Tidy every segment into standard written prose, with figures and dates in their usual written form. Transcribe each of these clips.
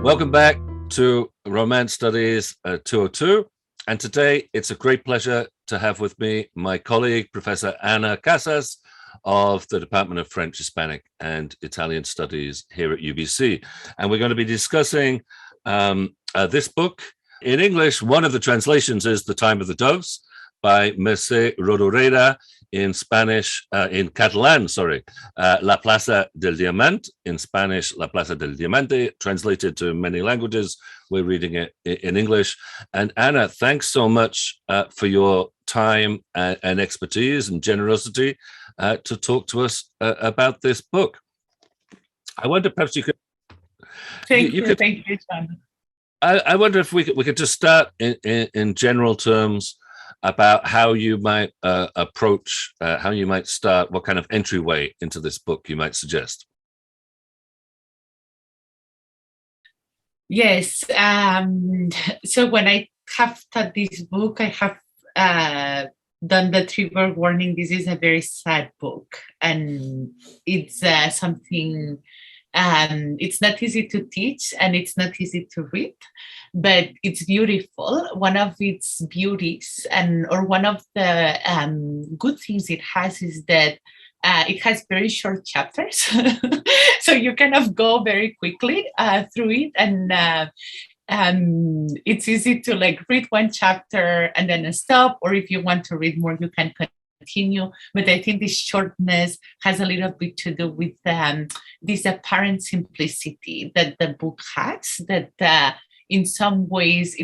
Welcome back to Romance Studies 202. And today it's a great pleasure to have with me my colleague, Professor Ana Casas of the Department of French, Hispanic and Italian Studies here at UBC. And we're going to be discussing this book. In English, one of the translations is The Time of the Doves by Mercè Rodoreda. In Spanish, in Catalan, La Plaza del Diamante. In Spanish, La Plaza del Diamante, translated to many languages. We're reading it in English. And Ana, thanks so much for your time and expertise and generosity to talk to us about this book. I wonder perhaps you could... Thank you, John. I wonder if we could just start in general terms about how you might approach, how you might start, what kind of entryway into this book you might suggest. Yes. So when I have taught this book, I have done the trigger warning. This is a very sad book, and it's something. It's not easy to teach and it's not easy to read, but it's beautiful. One of its beauties or one of the good things it has is that it has very short chapters. So you kind of go very quickly through it, and it's easy to read one chapter and then stop, or if you want to read more, you can continue. But I think this shortness has a little bit to do with this apparent simplicity that the book has, that in some ways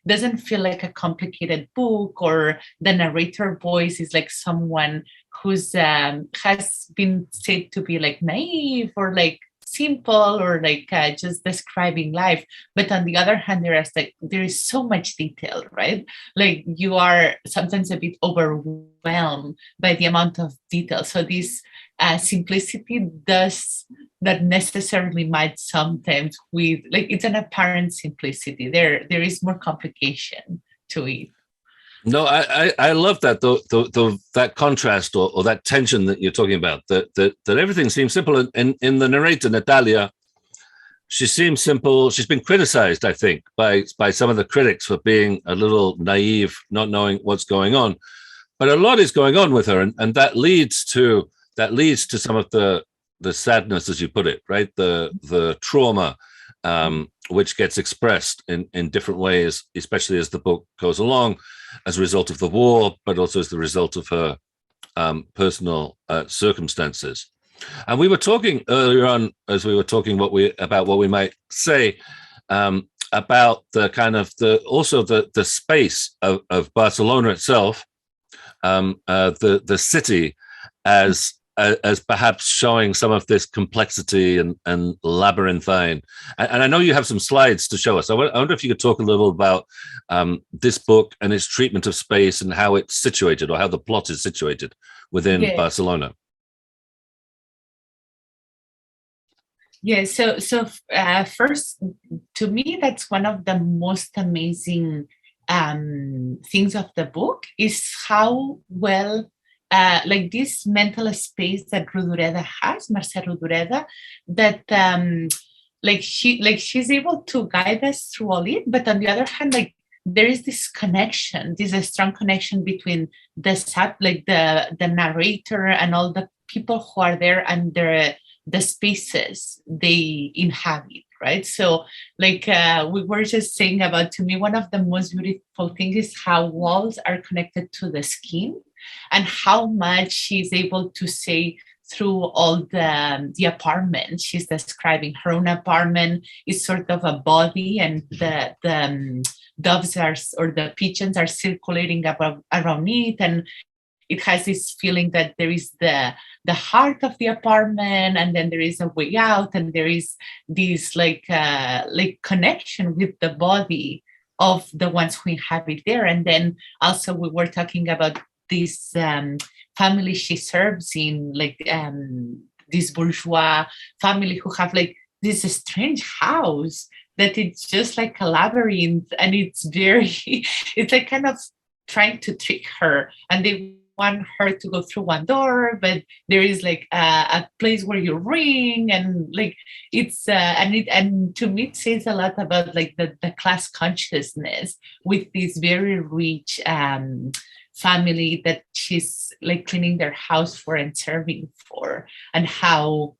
doesn't feel like a complicated book, or the narrator voice is like someone who's has been said to be naive or simple, or just describing life. But on the other hand, there is so much detail, right? You are sometimes a bit overwhelmed by the amount of detail. So this simplicity does not necessarily match sometimes with it's an apparent simplicity. There is more complication to it. No, I love that that contrast or that tension that you're talking about, that everything seems simple. And in the narrator, Natalia, she seems simple. She's been criticized, I think, by some of the critics for being a little naive, not knowing what's going on. But a lot is going on with her, and that leads to some of the sadness, as you put it, right? The trauma, which gets expressed in different ways, especially as the book goes along, as a result of the war, but also as the result of her personal circumstances. And we were talking earlier on, as we were talking about what we might say about the kind of the space of Barcelona itself, the city as perhaps showing some of this complexity and labyrinthine. And I know you have some slides to show us. I wonder if you could talk a little about this book and its treatment of space and how it's situated, or how the plot is situated within Barcelona. Yes. So first, to me, that's one of the most amazing things of the book is how well this mental space that Rodoreda has, Mercè Rodoreda, that she's able to guide us through all it. But on the other hand, there is this connection, a strong connection between the narrator and all the people who are there and the spaces they inhabit, right? So we were just saying about, to me, one of the most beautiful things is how walls are connected to the skin, and how much she's able to say through all the apartment. She's describing her own apartment is sort of a body, and the doves or the pigeons are circulating around it, and it has this feeling that there is the heart of the apartment, and then there is a way out, and there is this connection with the body of the ones who inhabit there. And then also we were talking about this family she serves in, this bourgeois family who have this strange house that it's just like a labyrinth, and it's kind of trying to trick her. And they want her to go through one door, but there is like a place where you ring, and like it's and to me it says a lot about like the class consciousness with this very rich family that she's like cleaning their house for and serving for, and how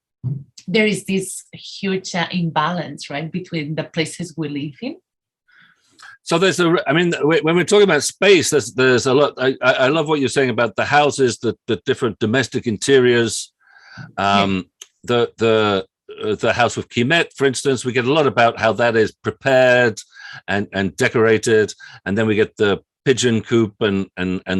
there is this huge imbalance, right, between the places we live in. So I mean, when we're talking about space, there's a lot. I love what you're saying about the houses, the different domestic interiors, the house with Quimet, for instance. We get a lot about how that is prepared and decorated, and then we get the pigeon coop, and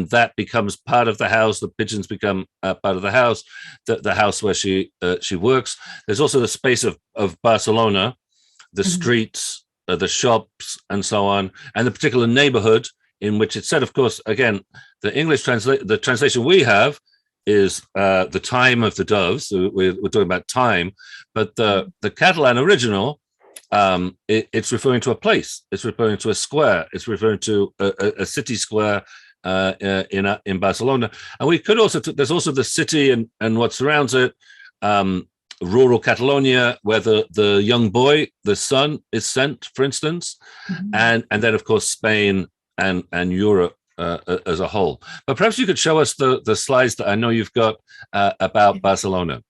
that becomes part of the house. The pigeons become part of the house. The house where she works. There's also the space of Barcelona, the streets, the shops, and so on, and the particular neighborhood in which it's set. Of course, again, the English translation we have is the time of the doves. So we're talking about time, but the Catalan original, it's referring to a place. It's referring to a square. It's referring to a city square in Barcelona. And we could also there's also the city and what surrounds it. Rural Catalonia, where the young boy, the son, is sent, for instance, and then of course Spain and Europe as a whole. But perhaps you could show us the slides that I know you've got about Barcelona.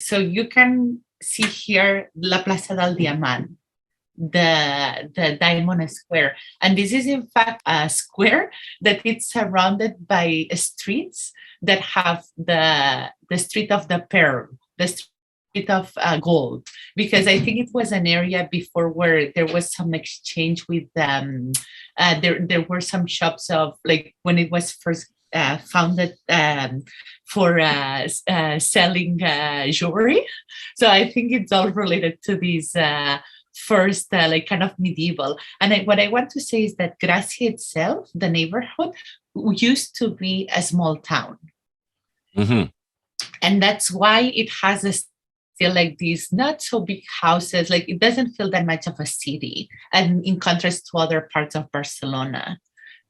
So you can see here La Plaza del Diamant, the Diamond Square, and this is in fact a square that it's surrounded by streets that have the street of the pearl, the street of gold, because I think it was an area before where there was some exchange with there were some shops of, like, when it was first founded for selling jewelry. So I think it's all related to these first like kind of medieval. And what I want to say is that Gracia itself, the neighborhood, used to be a small town. And that's why it has still like these not so big houses. Like it doesn't feel that much of a city, and in contrast to other parts of Barcelona.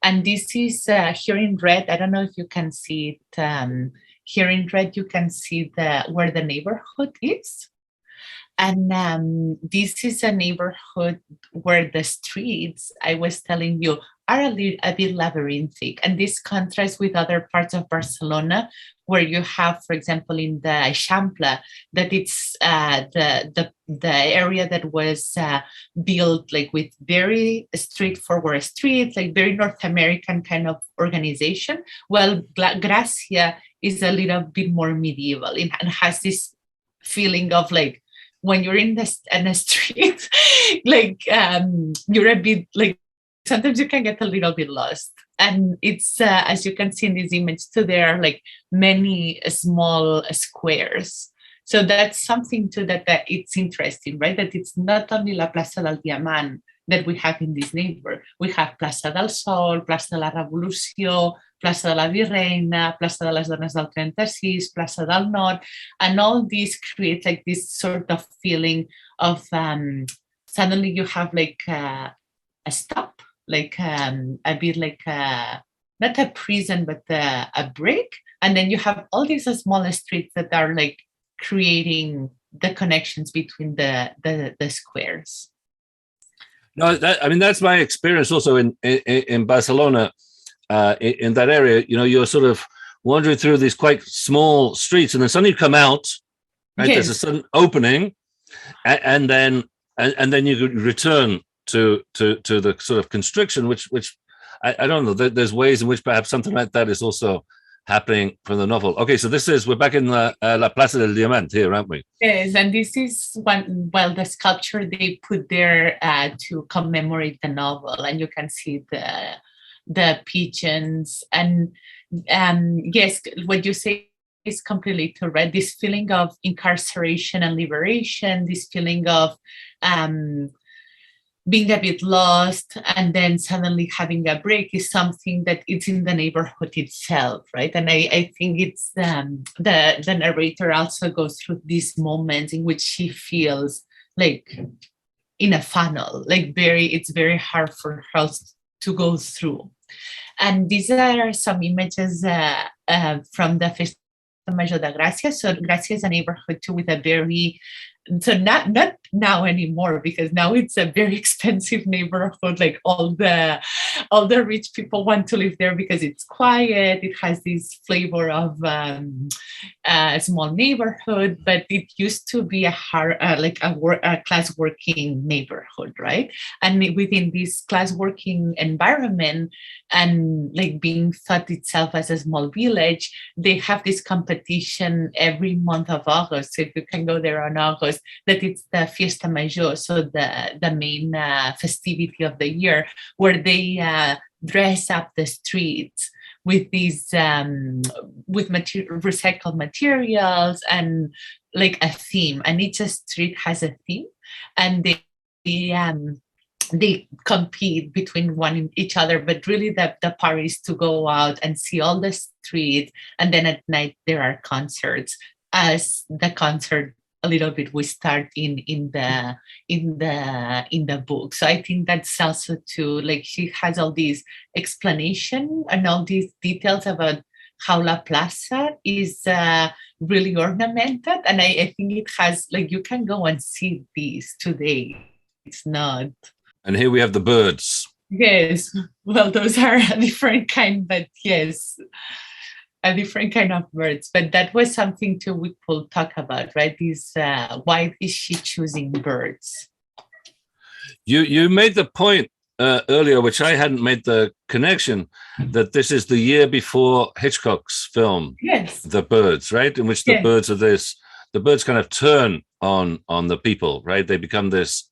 And this is here in red. I don't know if you can see it. Here in red, you can see where the neighborhood is. And this is a neighborhood where the streets, I was telling you, are a bit labyrinthic. And this contrasts with other parts of Barcelona, where you have, for example, in the Eixample, that it's the area that was built like with very straightforward streets, like very North American kind of organization. Well, Gracia is a little bit more medieval and has this feeling of like, when you're in the street, like you're a bit like, sometimes you can get a little bit lost. And it's, as you can see in this image too, there are like many small squares. So that's something too that it's interesting, right? That it's not only La Plaza del Diamant that we have in this neighborhood. We have Plaça del Sol, Plaça de la Revolució, Plaça de la Virreina, Plaça de les Dones del 36, Plaça del Nord, and all these create like this sort of feeling of suddenly you have like a stop, like a bit like not a prison, but a break. And then you have all these smaller streets that are like creating the connections between the squares. No, I mean, that's my experience also in Barcelona, in that area. You know, you're sort of wandering through these quite small streets, and then suddenly you come out, right? Yes. There's a sudden opening, and then you return to the sort of constriction, which I don't know. There's ways in which perhaps something like that is also happening from the novel. Okay, so we're back in La Plaza del Diamant here, aren't we? Yes, and this is the sculpture they put there to commemorate the novel, and you can see the pigeons. And yes, what you say is completely correct. This feeling of incarceration and liberation, this feeling of being a bit lost and then suddenly having a break is something that it's in the neighborhood itself, right? And I think it's the narrator also goes through these moments in which she feels like in a funnel, like it's very hard for her to go through. And these are some images from the Festa Major da Gracia. So Gracia is a neighborhood too with a very, so not now anymore, because now it's a very expensive neighborhood. Like all the rich people want to live there because it's quiet. It has this flavor of a small neighborhood, but it used to be a class working neighborhood, right? And within this class working environment, and like being thought itself as a small village, they have this competition every month of August. So if you can go there on August, that it's the Fiesta Major, so the main festivity of the year, where they dress up the streets with these recycled materials and like a theme, and each street has a theme, and they compete between each other, but really the part is to go out and see all the streets, and then at night there are concerts. As the concert a little bit we start in the book. So I think that's also too, like, she has all these explanation and all these details about how La Plaza is really ornamented, and I think it has, like, you can go and see these today. It's not. And here we have the birds. Yes, well, those are a different kind, but yes, a different kind of birds. But that was something too we could talk about, right? This why is she choosing birds? You made the point earlier, which I hadn't made the connection, that this is the year before Hitchcock's film, yes, The Birds, right? In which the yes. birds are the birds kind of turn on the people, right? They become this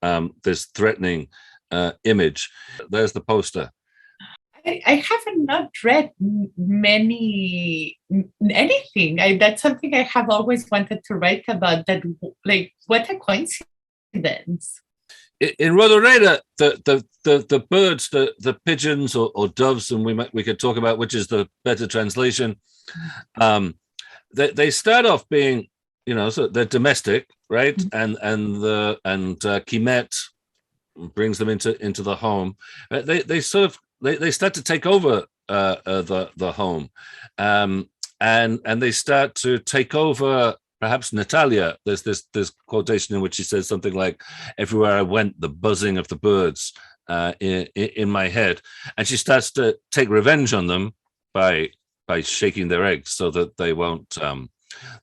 threatening image. There's the poster. I haven't not read anything. That's something I have always wanted to write about. That, like, what a coincidence. In Rodoreda, the birds, the pigeons or doves, and we could talk about which is the better translation. They start off being, so they're domestic, right? Mm-hmm. And Quimet brings them into the home. They sort of they start to take over the home, and they start to take over. Perhaps Natalia, there's this quotation in which she says something like, "Everywhere I went, the buzzing of the birds in my head," and she starts to take revenge on them by shaking their eggs so that they won't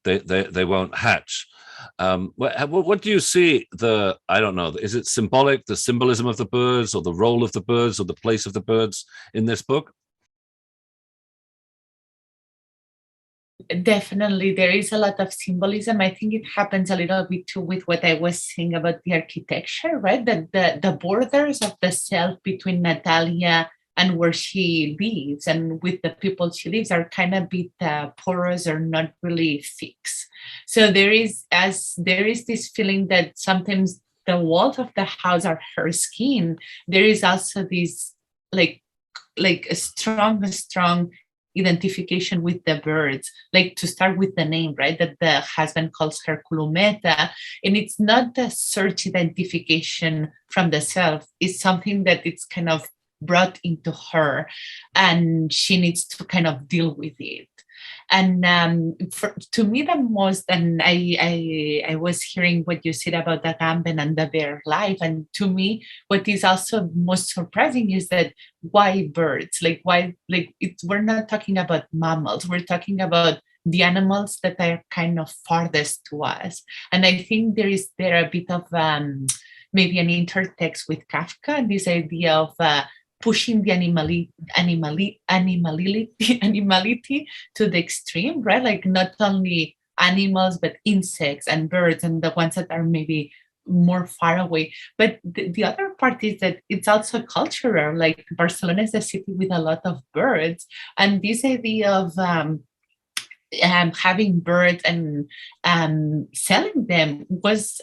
they won't hatch. What do you see? I don't know. Is it symbolic, the symbolism of the birds, or the role of the birds, or the place of the birds in this book? Definitely, there is a lot of symbolism. I think it happens a little bit too with what I was saying about the architecture, right? That the borders of the self between Natalia and where she lives and with the people she lives are kind of a bit porous or not really fixed. So there is this feeling that sometimes the walls of the house are her skin. There is also this like a strong identification with the birds, like to start with the name, right? That the husband calls her Culumeta, and it's not the search identification from the self. It's something that it's kind of brought into her, and she needs to kind of deal with it. And to me, the most, and I was hearing what you said about the Agamben and the bear life, and to me, what is also most surprising is that why birds? We're not talking about mammals. We're talking about the animals that are kind of farthest to us. And I think there a bit of maybe an intertext with Kafka, and this idea of pushing the animality to the extreme, right? Like not only animals, but insects and birds and the ones that are maybe more far away. But the other part is that it's also cultural. Like Barcelona is a city with a lot of birds. And this idea of having birds and selling them was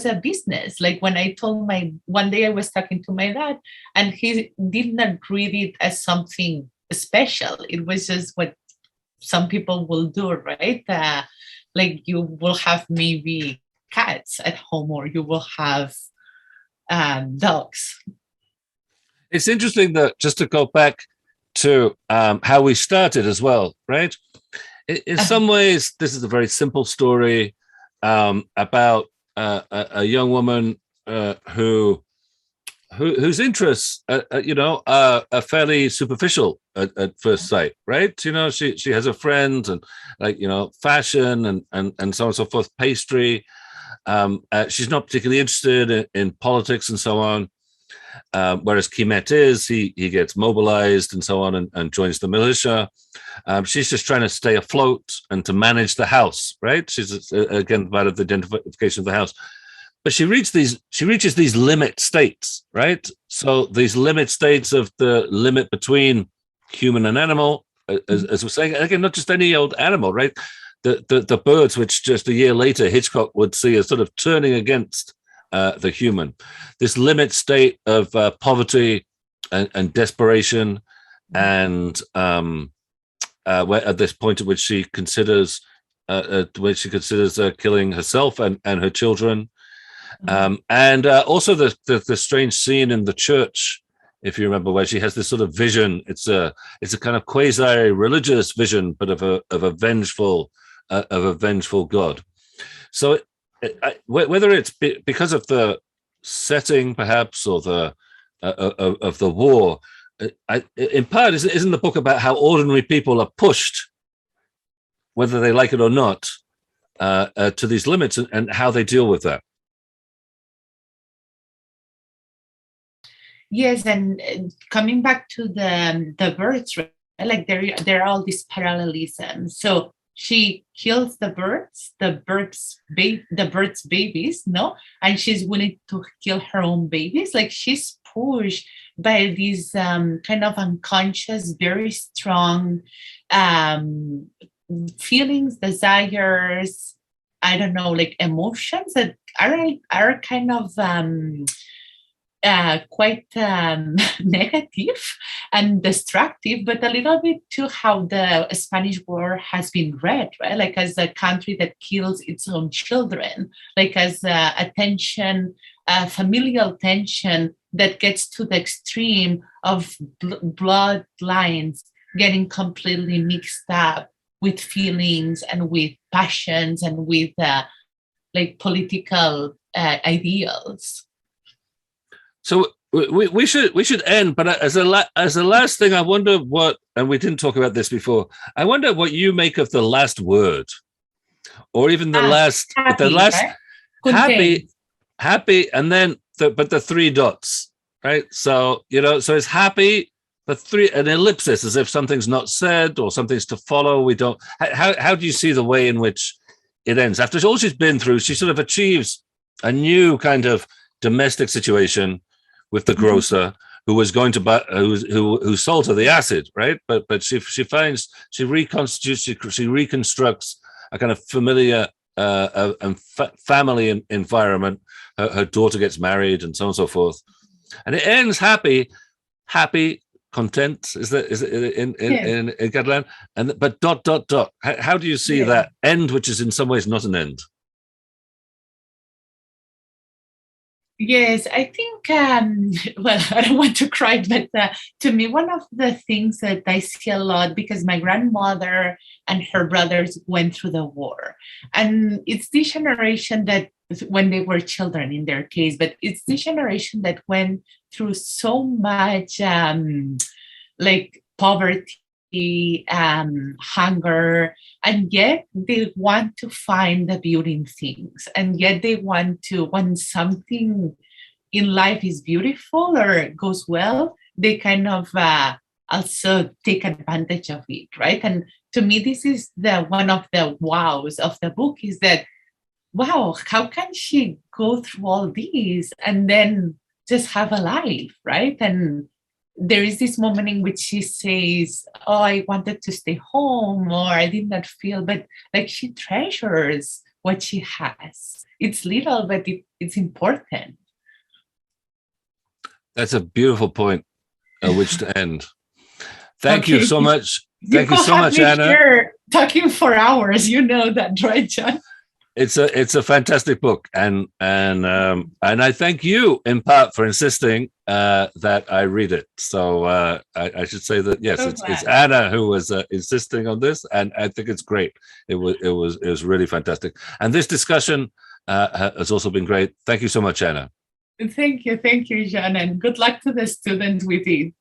a business. Like when I told one day I was talking to my dad, and he did not read it as something special. It was just what some people will do, right? Like you will have maybe cats at home, or you will have dogs. It's interesting that, just to go back to how we started as well, right? In some ways, this is a very simple story about a young woman whose interests, are fairly superficial at first sight, right? She has a friend, and fashion and so on and so forth, pastry. She's not particularly interested in politics and so on. Whereas Quimet he gets mobilized and so on, and joins the militia. She's just trying to stay afloat and to manage the house, right? She's again part of the identification of the house. But she reaches these limit states, right? So these limit states of the limit between human and animal, as we're saying, again, not just any old animal, right? The birds, which just a year later Hitchcock would see as sort of turning against the human, this limit state of poverty and desperation, and where at this point at which she considers killing herself and her children. And also the strange scene in the church, if you remember, where she has this sort of vision. It's a kind of quasi-religious vision, but of a vengeful God. So whether it's because of the setting, perhaps, or the of the war, in part, isn't the book about how ordinary people are pushed, whether they like it or not, to these limits, and how they deal with that? Yes, and coming back to the birds, right? Like there are all these parallelisms. So she kills the birds' babies, no, and she's willing to kill her own babies. Like she's pushed by these kind of unconscious, very strong feelings, desires, I don't know, like emotions that are kind of quite negative and destructive, but a little bit to how the Spanish War has been read, right? Like as a country that kills its own children, like as a tension, familial tension that gets to the extreme of bloodlines getting completely mixed up with feelings and with passions and with like political ideals. So we should end, but as a last thing, I wonder what, and we didn't talk about this before, I wonder what you make of the last word, or even the last right? happy, and then the three dots, right? So so it's happy, but an ellipsis, as if something's not said or something's to follow. We don't. How do you see the way in which it ends? After all she's been through, she sort of achieves a new kind of domestic situation with the grocer who was going to buy, who sold her the acid, right? But she reconstructs a kind of familiar and family environment. Her daughter gets married, and so on and so forth, and it ends happy, content. Is it in Catalan? But ... How do you see that end, which is in some ways not an end? Yes, I think, well, I don't want to cry, but to me, one of the things that I see a lot, because my grandmother and her brothers went through the war, and it's this generation that, when they were children in their case, but it's this generation that went through so much like poverty, hunger, and yet they want to find the beauty in things, and yet they when something in life is beautiful or goes well, they kind of also take advantage of it, right? And to me, this is one of the wows of the book, is that, wow, how can she go through all these and then just have a life, right? And there is this moment in which she says, oh, I wanted to stay home, or I did not feel, but like she treasures what she has. It's little, but it's important. That's a beautiful point at which to end. Thank you so much. Thank you so much, Anna. Talking for hours, you know that, right, John? it's a fantastic book, and I thank you in part for insisting that I read it. So I should say that yes, it's Anna who was insisting on this, and I think it's great. It was really fantastic, and this discussion has also been great. Thank you so much, Anna. Thank you, Jean, and good luck to the students with it.